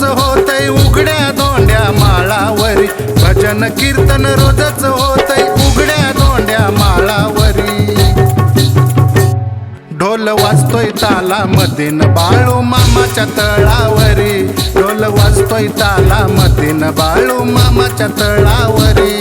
होतय उघड्या धोंड्या माळावरी, भजन कीर्तन रोजच होतय उघड्या धोंड्या माळावरी. ढोल वाजतोय तालामधीन बाळू मामाच्या तळावरी, ढोल वाजतोय तालामधीन बाळू मामाच्या तळावरी.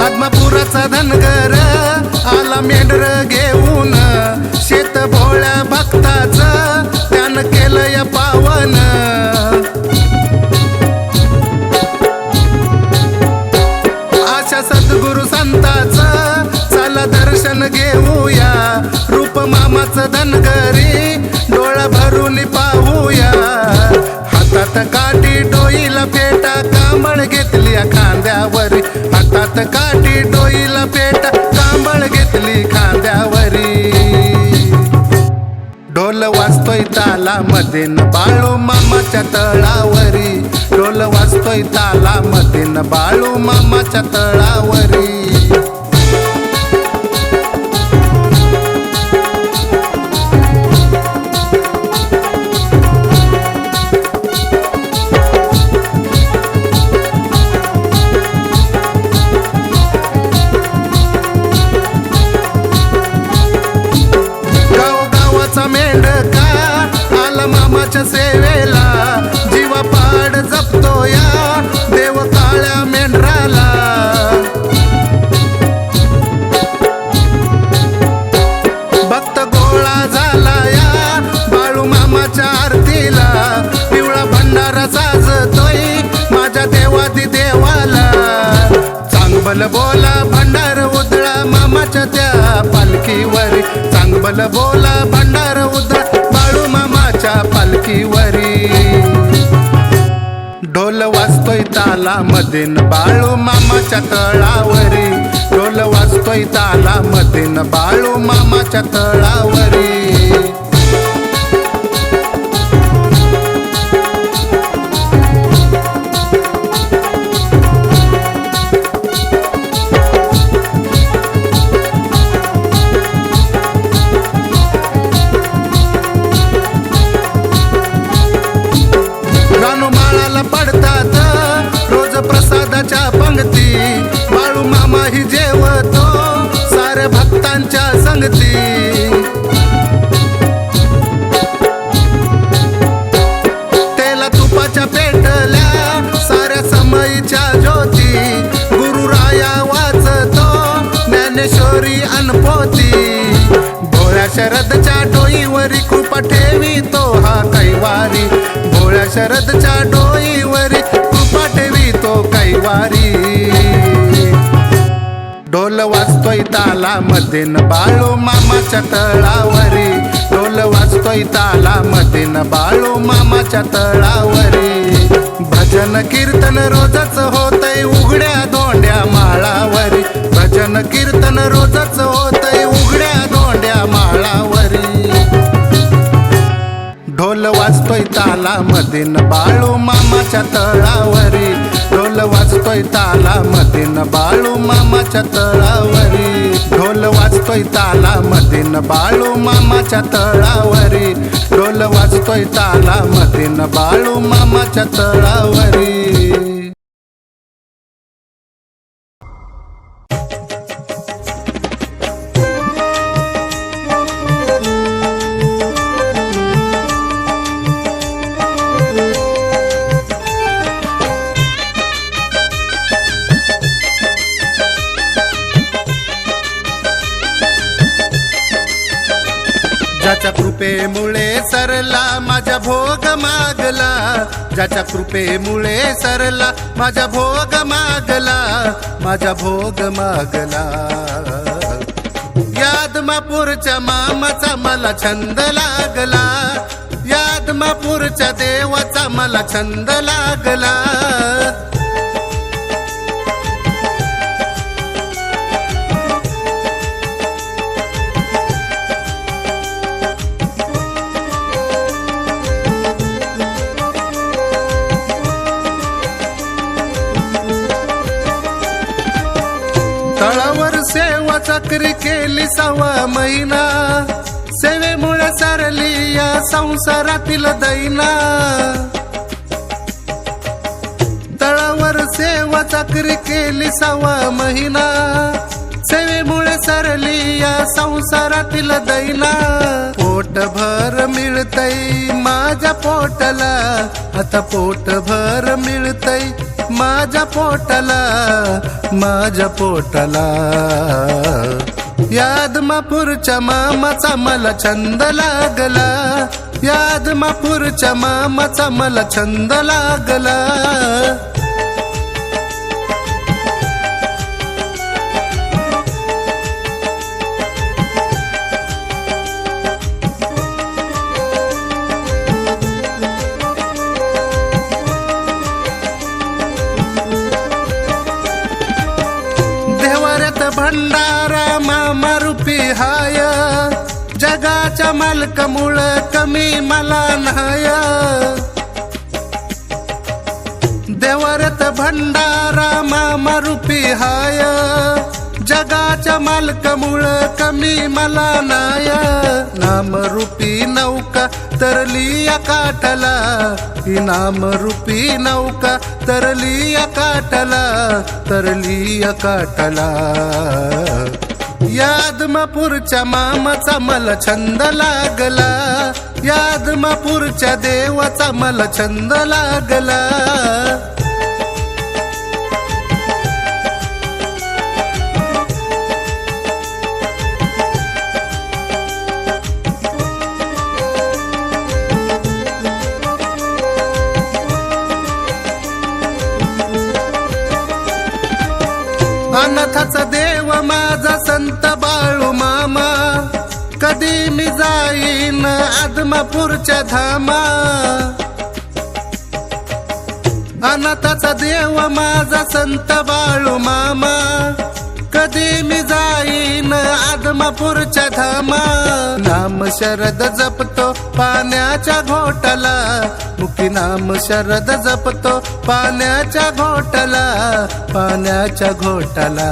आदमापुराचा धनगर आला मेंढर घेऊन, शेत भोळ्या भक्ताचं त्यानं केलंय पावन. आशा सद्गुरु संताचं चला दर्शन घेऊया, रूप मामाचं धनगरी डोळा भरून पाहूया. हातात काठी डोईला फेटा कांबळ घेतली खांद्यावरी, हातात काठी डोईला फेटा कांबळ घेतली खांद्यावरी. ढोल वाजतोय तालामधीन बाळू मामाच्या तळावरी, ढोल वाजतोय तालामधीन बाळू मामाच्या तळावरी. मेंढका आला मामाच्या सेवेला, जीवा पाड जपतो या देव काळ्या मेंढराला. भक्त गोळा झाला या बाळू मामाच्या आरतीला, पिवळा भंडारा साजतोय माझ्या देवादी देवाला. चांगबल बोला भंडार उधळा मामाच्या त्या पालखीवरी, चांगबल बोला भंडार उधळा बाळू मामाच्या पालखीवरी. ढोल वाजतोय तालामधीन बाळू मामाच्या तळावरी, ढोल वाजतोय तालामधीन बाळू मामाच्या तळावरी. पडतात रोज प्रसादाच्या पंक्ती, बाळू मामा ही जेवतो साऱ्या भक्तांच्या संगती. तेला तुपाच्या पेटल्या साऱ्या समयीच्या ज्योती, गुरुराया वाचतो ज्ञानेश्वरी अनपोती. भोळ्या शरदच्या डोईवरी कृपा ठेवितो हा कैवारी, भोळ्या शरदच्या डोईवरी कृपा ठेवितो कैवारी. ढोल वाजतोय तालामधीन बाळू मामाच्या तळावरी, ढोल वाजतोय तालामधीन बाळू मामाच्या तळावरी. भजन कीर्तन रोजच होतय उघड्या धोंड्या माळावरी, भजन कीर्तन रोजच होतय उघड्या धोंड्या माळावरी. ढोल वाजतोय तालामधीन बाळू मामाच्या तळावरी, ढोल वाजतोय तालामधीन बाळू मामाच्या तळावरी. ढोल वाजतोय तालामधीन बाळू मामाच्या तळावरी, ढोल वाजतोय तालामधीन बाळू मामाच्या तळावरी. ज्याच्या कृपेमुळे सरला माझा भोग मागला, ज्याच्या कृपेमुळे सरला माझा भोग मागला, माझा भोग मागला. यादमापूरच्या मामाचा मला छंद लागला, यादमापूरच्या देवाचा मला छंद लागला. चाकरी केली 6 महिना, सेवेमुळे सारली या संसारातील दैना. तळावर सेवा चाकरी केली 6 महिना, सेवेमुळे सरली या संसारातील दैना. पोटभर मिळतय माझ्या पोटाला, आता पोटभर मिळतय माझ्या पोटाला, माझ्या पोटाला. या आदमापूरच्या मामाचा मला छंद लागला, या आदमापूरच्या मामाचा मला छंद लागला. भंडारा मामा रूपी हाय, जगाच्या मालकामुळं कमी मला नाय. देवरत भंडारा मामा रूपी हाय, जगाच्या मालकामुळं कमी मला नाय. नामरूपी नौका तरली या काठाला, ही नामरूपी नौका तरली या काठाला, तरली या काठाला. या आदमापूरच्या मामाचा मला छंद लागला, या आदमापूरच्या देवाचा मला छंद लागला. अनाथाचा देव माझा संत बाळू मामा, कधी मी जाईन आदमापूरच्या धामा. अनाथाचा देव माझा संत बाळू मामा, कधी मी जाईन आदमापूरच्या धामा. नाम शरद जपतो पाण्याच्या घोटाला, मुखी नाम शरद जपतो पाण्याच्या घोटाला, पाण्याच्या घोटाला.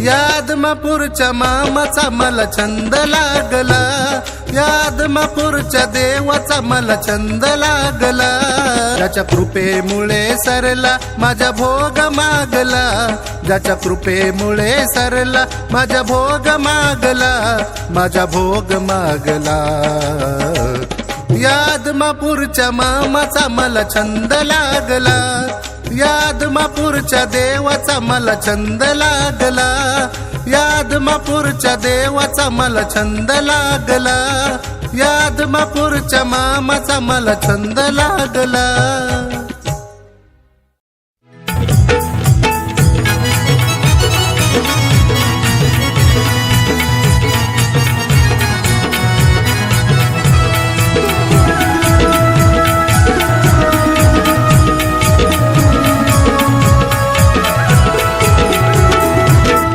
या आदमापूरच्या मामाचा मला छंद लागला, या आदमापूरच्या देवाचा मला छंद लागला. ज्याच्या कृपेमुळे सरला माझ्या भोग मागला, ज्याच्या कृपेमुळे सरला माझ्या भोग मागला, माझा भोग मागला. या आदमापूरच्या मामाचा मला छंद लागला, या आदमापूरच्या देवाचा मला छंद लागला, या आदमापूरच्या देवाचा मला छंद लागला, या आदमापूरच्या मामाचा मला छंद लागला.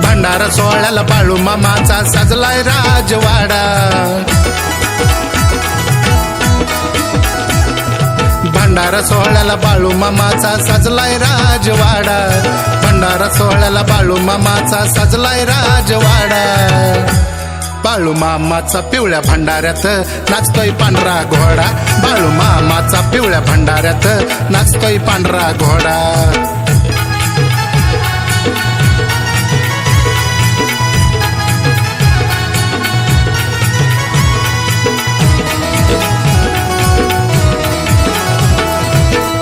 भंडारा सोहळ्याला बाळू मामाचा सजलाय राजवाडा, भंडारा सोहळ्याला बाळू मामाचा सजलाय राजवाडा, भंडारा सोहळ्याला बाळू मामाचा सजलाय राजवाडा. बाळू मामाचा पिवळ्या भंडाऱ्यात नाचतोय पांढरा घोडा, बाळू मामाचा पिवळ्या भंडाऱ्यात नाचतोय पांढरा घोडा.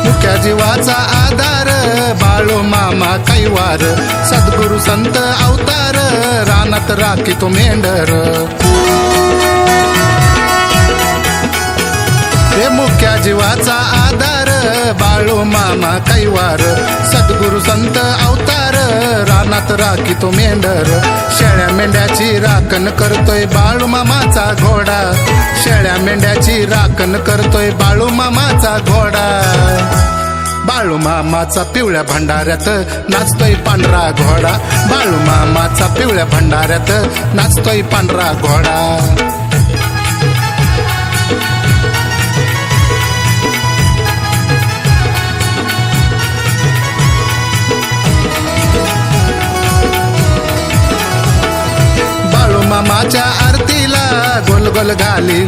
मुख्या जीवाचा आधार बाळू मामा कैवार, सद्गुरु संत अवतार रानात राखीतो मेंढर. हे मुख्या जीवाचा आधार बाळू मामा कैवार, सद्गुरु संत अवतार रानात राखीतो मेंढर. शेळ्या मेंढ्याची राखण करतोय बाळू मामाचा घोडा, शेळ्या मेंढ्याची राखण करतोय बाळू मामाचा घोडा. बाळू मामाचा पिवळ्या भंडाऱ्यात नाचतोय पांढरा घोडा, बाळू मामाचा पिवळ्या भंडाऱ्यात नाचतोय पांढरा घोडा.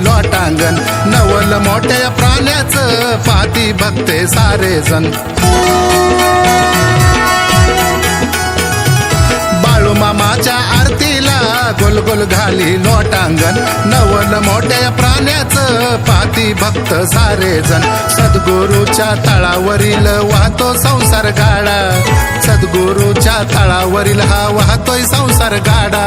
लोटांगण नवल मोठ्या प्राण्याचं पाती बघते सारे जण बाळूमामाच्या आरतीला गोल गोल घाली लोटांगण नवल मोठ्या प्राण्याचं पाती भक्त सारे जण सद्गुरूच्या तळावरील वाहतो संसार गाडा सद्गुरूच्या तळावरील हा वाहतोय संसार गाडा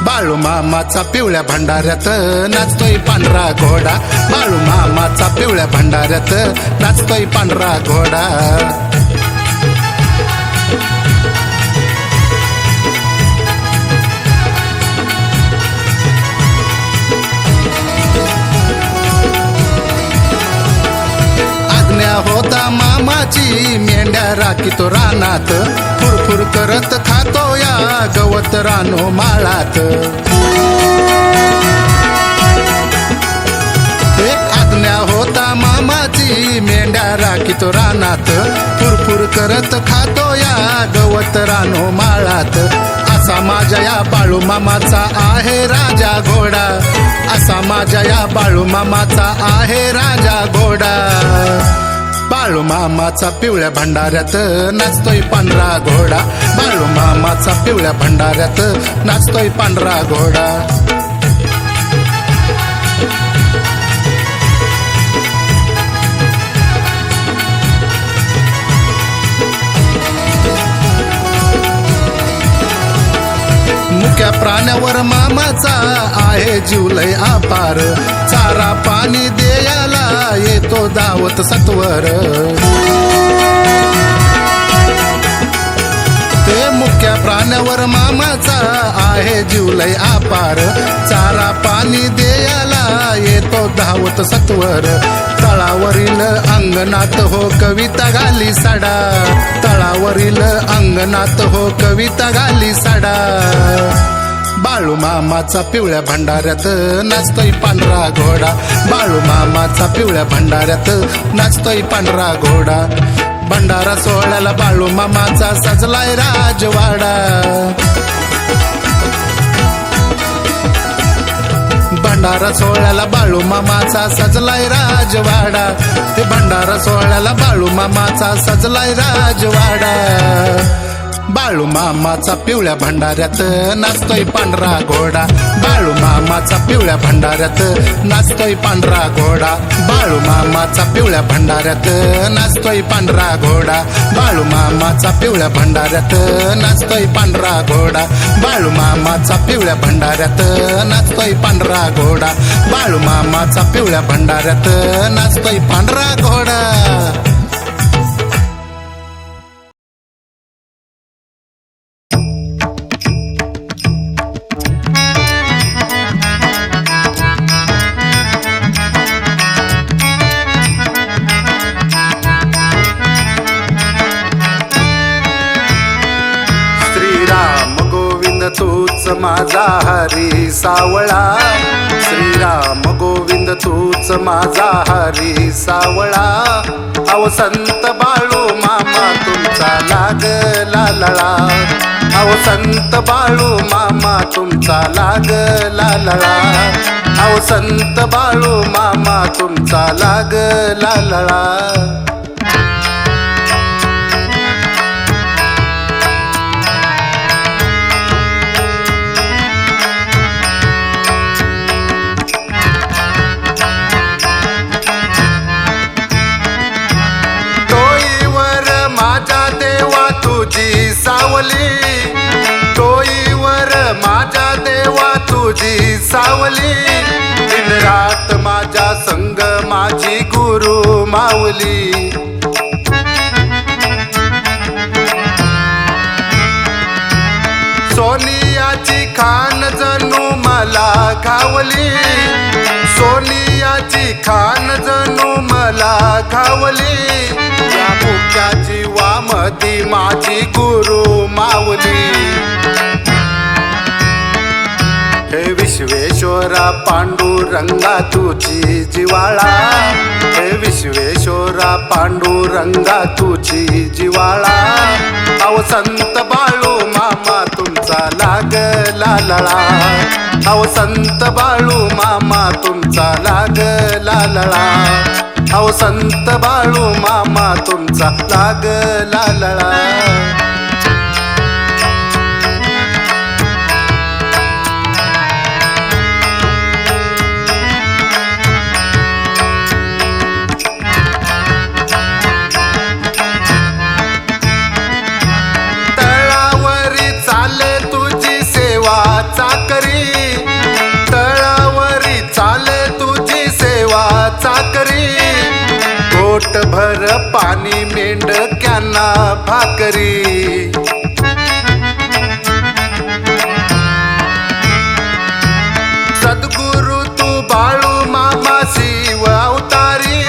बाळूमामाचा पिवळ्या भंडाऱ्यात नाचतोय पांढरा घोडा बाळूमामाचा पिवळ्या भंडाऱ्यात नाचतोय पांढरा घोडा होता मामाची मेंढ्या राखीतो रानात फुरफुर करत खातो या गवत रानो माळात एक आज्ञा होता मामाची मेंढ्या राखीतो रानात फुरफुर करत खातो या गवत रानो माळात असा माझ्या या बाळूमामाचा आहे राजा घोडा असा माझ्या या बाळूमामाचा आहे राजा घोडा बाळूमामाचा पिवळ्या भंडाऱ्यात नाचतोय पांढरा घोडा बाळूमामाचा पिवळ्या भंडाऱ्यात नाचतोय पांढरा घोडा मुक्या प्राण्यावर मामाचा आहे जीवलय अपार चारा पाणी देयाला येतो दावत सत्वर ते मुक्या प्राण्यावर मामाचा आहे जीवलय अपार चारा पाणी देयाला येतो धावत सत्वर तळावरील अंगणात हो कविता गाली साडा तळावरील अंगणात हो कविता गाली साडा बाळूमामाचा पिवळ्या भंडाऱ्यात नाचतोय पांढरा घोडा बाळूमामाचा पिवळ्या भंडाऱ्यात नाचतोय पांढरा घोडा भंडारा सोहळ्याला बाळूमामाचा सजलाय राजवाडा भंडारा सोहळ्याला बाळूमामाचा सजलाय राजवाडा ते भंडारा सोहळ्याला बाळूमामाचा सजलाय राजवाडा बाळूमामाचा पिवळ्या भंडाऱ्यात नाचतोय पांढरा घोडा बाळूमामाचा पिवळ्या भंडाऱ्यात नाचतोय पांढरा घोडा बाळूमामाचा पिवळ्या भंडाऱ्यात नाचतोय पांढरा घोडा बाळूमामाचा पिवळ्या भंडाऱ्यात नाचतोय पांढरा घोडा बाळूमामाचा पिवळ्या भंडाऱ्यात नाचतोय पांढरा घोडा बाळूमामाचा पिवळ्या भंडाऱ्यात नाचतोय पांढरा घोडा तूच माझा हरी सावळा श्रीराम गोविंद तूच माझा हरी सावळा अव संत बाळू मामा तुमचा लागला लळा अव संत बाळू मामा तुमचा लागला लळा अव संत बाळू मामा तुमचा लागला लळा टोईवर माझ्या देवा तुझी सावली दिन रात माझ्या संग माझी गुरु माऊली सोनियाची खान जणू मला खावली सोनियाची खान जणू मला खावली या मुक्या जीवामधी माझी गुरु माऊली हे विश्वेश्वरा पांडुरंगा तुझी जिवाळा हे विश्वेश्वरा पांडुरंगा तुझी जिवाळा अव संत बाळू मामा तुमचा लागला लळा अहो संत बाळू मामा तुमचा लागला लळा, अहो संत बाळू मामा तुमचा लागला लळा. तळावरी चाले तुझी सेवा चाकरी, तळावरी चाले तुझी सेवा चाकरी, पोटभर पाणी मेंढक्यांना भाकरी. सद्गुरु तू बाळू मामा शिव अवतारी,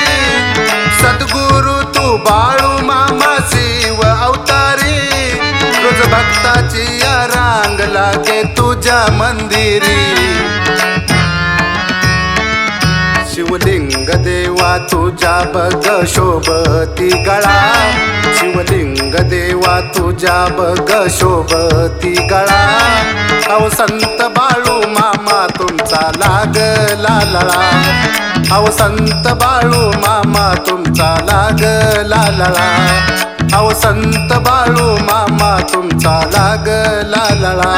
सद्गुरु तू बाळू मामा शिव अवतारी, रोज भक्ताची रांग लागे तुझ्या मंदिरी. शिवलिंग देवा तुझ्या बघ शोभती गळा, शिवलिंग देवा तुझ्या बघ शोभती गळा, अहो संत बाळू मामा तुमचा लागला लळा, अहो संत बाळू मामा तुमचा लागला लळा, अहो संत बाळू मामा तुमचा लागला लळा.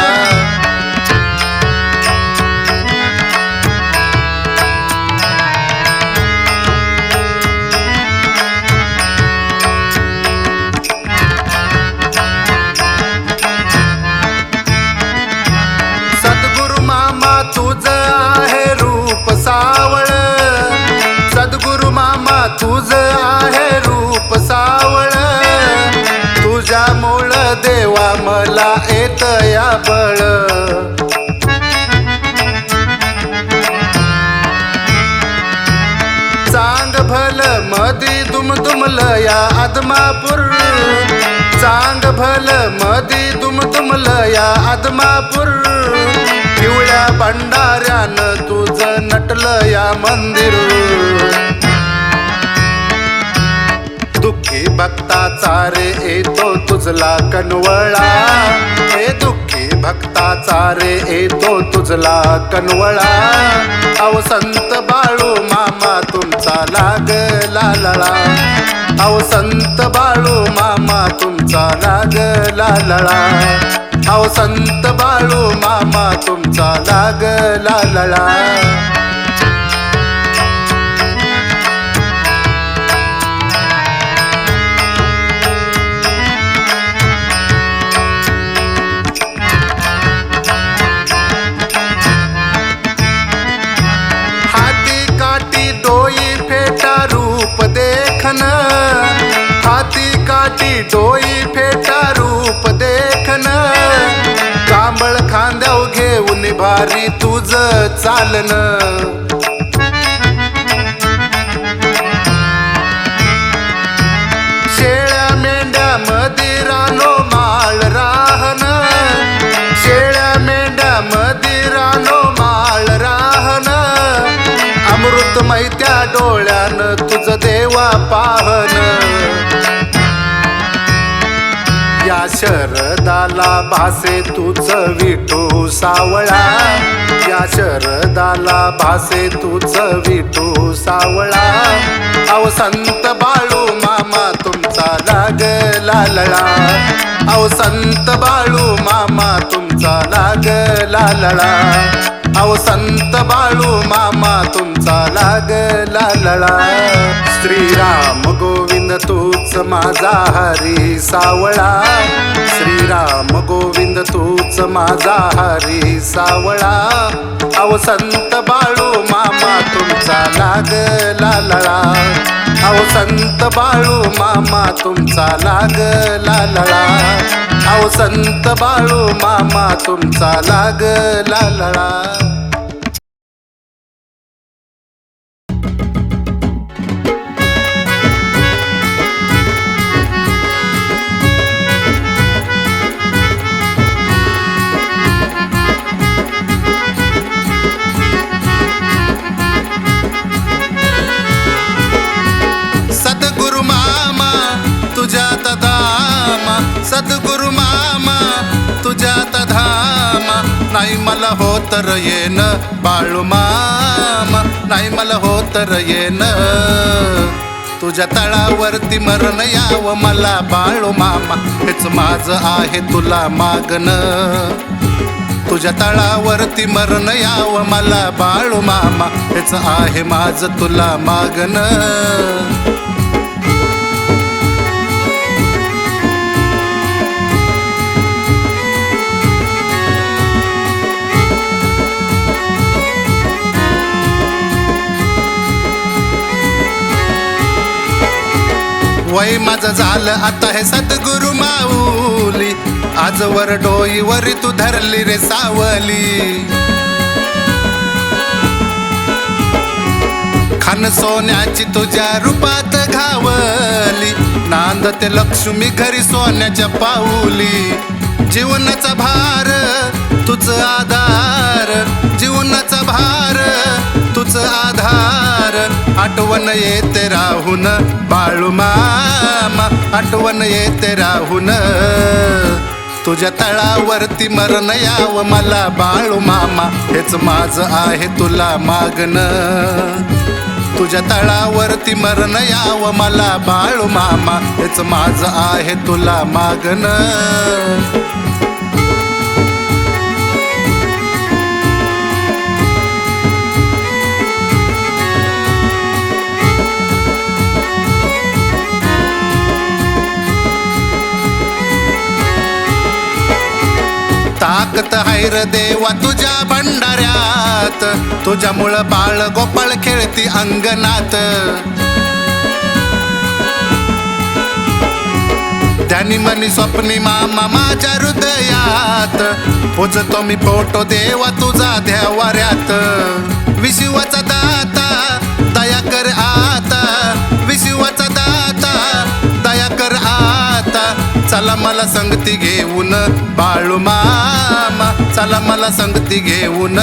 सद्गुरु मामा तुझं आहे रूप सावळ, सद्गुरु मामा तुझं आहे रूप सावळ, तुझ्या मूळ देवा मला येत या बळ. चांग भल मधी दुमदुमल या आदमापूर, चांग भल मधी दुमदुमल या आदमापूर, पिवळ्या भंडाऱ्यानं तुझं नटलं या मंदिर. दुःखी भक्ताचा रे येतो तुझला कनवळा, हे दुःखी भक्ताचा रे येतो तुझला कनवळा, अहो संत बाळू मामा तुमचा लागला लळा, अहो संत बाळू मामा तुमचा लागला लळा, अहो संत बाळू मामा तुमचा लागला लळा. हाती काठी डोई फेटा रूप देखन, हाती काठी डोई फेटा रूप देखन, कांबळ खांद्याव घेऊन भारी तुझं चालन. शेळ्या मेंढ्या मध्ये रानो माळ राहन, शेळ्या मेंढ्या मध्ये रानो माळ राहन, अमृतमय त्या डोळ्यानं तुझं देवा पाहन. या शरदाला भासे तुझं विठू सावळा, या शरदाला भासे तुझं विठू सावळा, अहो संत बाळू मामा तुमचा लागला लळा, अहो संत बाळू मामा तुमचा लागला लळा, अहो संत बाळू मामा तुमचा लागला लळा. श्रीराम गोविंद तूच माझा हरी सावळा, श्रीराम गोविंद तूच माझा हरी सावळा, अहो संत बाळू मामा तुमचा लागला लळा, अहो संत बाळू मामा तुमचा लागला लळा, अहो संत बाळू मामा तुमचा लागला लळा. सद्गुरु मामा तुझ्यात धामा, नाही मला होत र येन बाळू मामा, नाही मला होत र येन. तुझ्या तळावरती मरण यावं मला बाळू मामा, हेच माझं आहे तुला मागणं. तुझ्या तळावरती मरण यावं मला बाळू मामा, हेच आहे माझं तुला मागणं. वय माझं झालं आता हे सद्गुरु माऊली, आजवर डोईवरी तू धरली रे सावली. खान सोन्याची तुझ्या रूपात घावली, नांदते लक्ष्मी घरी सोन्याच्या पाऊली. जीवनाचा भार तुझ आधार, जीवनाचा भार तुझ आधार. आठवण येते राहून बाळू मामा, आठवण येते राहून. तुझ्या तळावरती मरण यावं मला बाळू मामा, हेच माझं आहे तुला मागणं. तुझ्या तळावरती मरण यावं मला बाळू मामा, हेच माझं आहे तुला मागणं. ताकत हैर देवा तुझ्या भंडाऱ्यात, तुझ्यामुळं बाळ गोपाळ खेळती अंगणात. ध्यानी मनी स्वप्नी मामा माझ्या हृदयात, पोचतो मी फोटो देवा तुझा देवाऱ्यात. विश्वाचा दाता दया कर आता, विश्वाचा दाता दया कर आता. चला मला संगती घेऊन बाळू मामा, चला मला संगती घेऊन.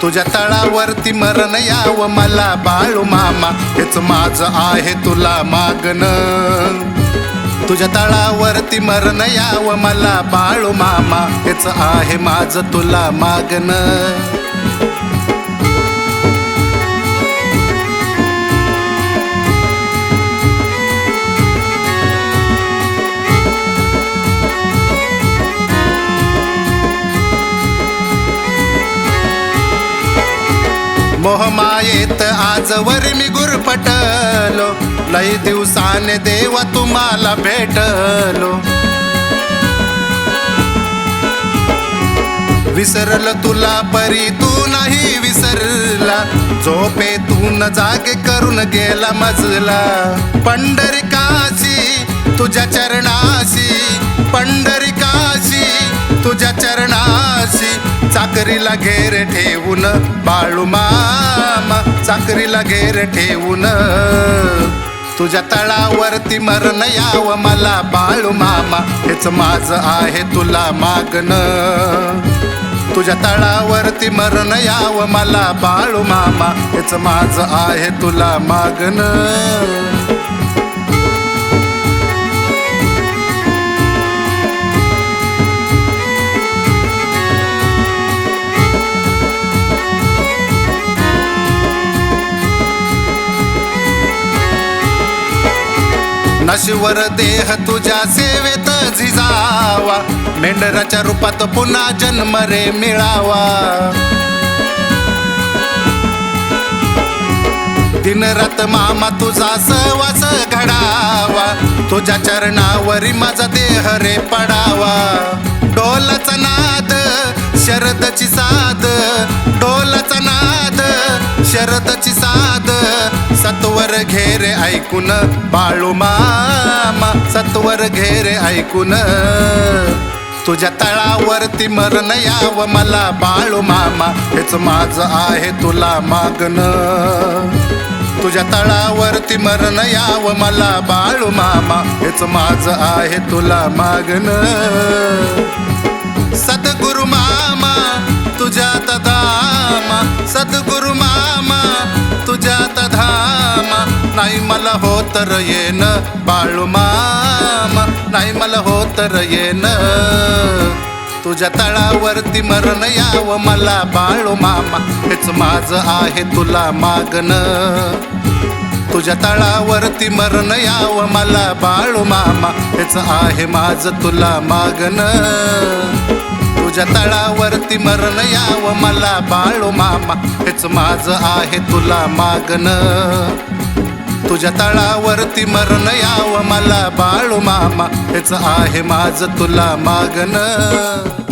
तुझ्या तळावरती मरण यावं मला बाळू मामा, हेच माझं आहे तुला मागणं. तुझ्या तळावरती मरण यावं मला बाळू मामा, हेच आहे माझं तुला मागणं. मोहमायेत आजवर मी गुरफटलो, लई दिवसाने देवा तुम्हाला भेटलो. विसरल तुला परी तू नाही विसरला, झोपेतून जागे करून गेला मजला. पंढरीकाशी तुझ्या चरणाशी, पंढरीकाशी तुझ्या चरणाशी. चाकरीला घेर ठेवून बाळू मामा, चाकरीला घेर ठेवून. तुझ्या तळावरती मरण यावं मला बाळू मामा, हेच माझं आहे तुला मागणं. तुझ्या तळावरती मरण यावं मला बाळू मामा, हेच माझं आहे तुला मागणं. नश्वर देह तुझ्या सेवेत झिजावा, मेंढराच्या रूपात पुन्हा जन्म रे मिळावा. दिनरात मामा तुझा सहवास घडावा, तुझ्या चरणावरी माझा देह रे पडावा. डोलाचा नाद शरदची साद, डोलाचा नाद शरदची साद. सत्वर घेरे ऐकून बाळू मामा, सत्वर घेरे ऐकून. तुझ्या तळावरती मरण यावं मला बाळू मामा, हेच माझं आहे तुला मागणं. तुझ्या तळावरती मरण यावं मला बाळू मामा, हेच माझं आहे तुला मागणं. सद्गुरु मामा तुझ्यात धामा, सद्गुरु मामा तुझ्यात धामा. नाही मला होत र येन बाळू मामा, नाही मला होत र येन. तुझ्या तळावरती मरण यावं मला बाळू मामा, हेच माझं आहे तुला मागणं. तुझ्या तळावरती मरण यावं मला बाळू मामा, हेच आहे माझं तुला मागणं. तुझ्या तळावरती मरण यावं मला बाळू मामा, हेच माझं आहे तुला मागणं. तुझ्या तळावरती मरण यावं मला बाळू मामा, हेच आहे माझं तुला मागणं.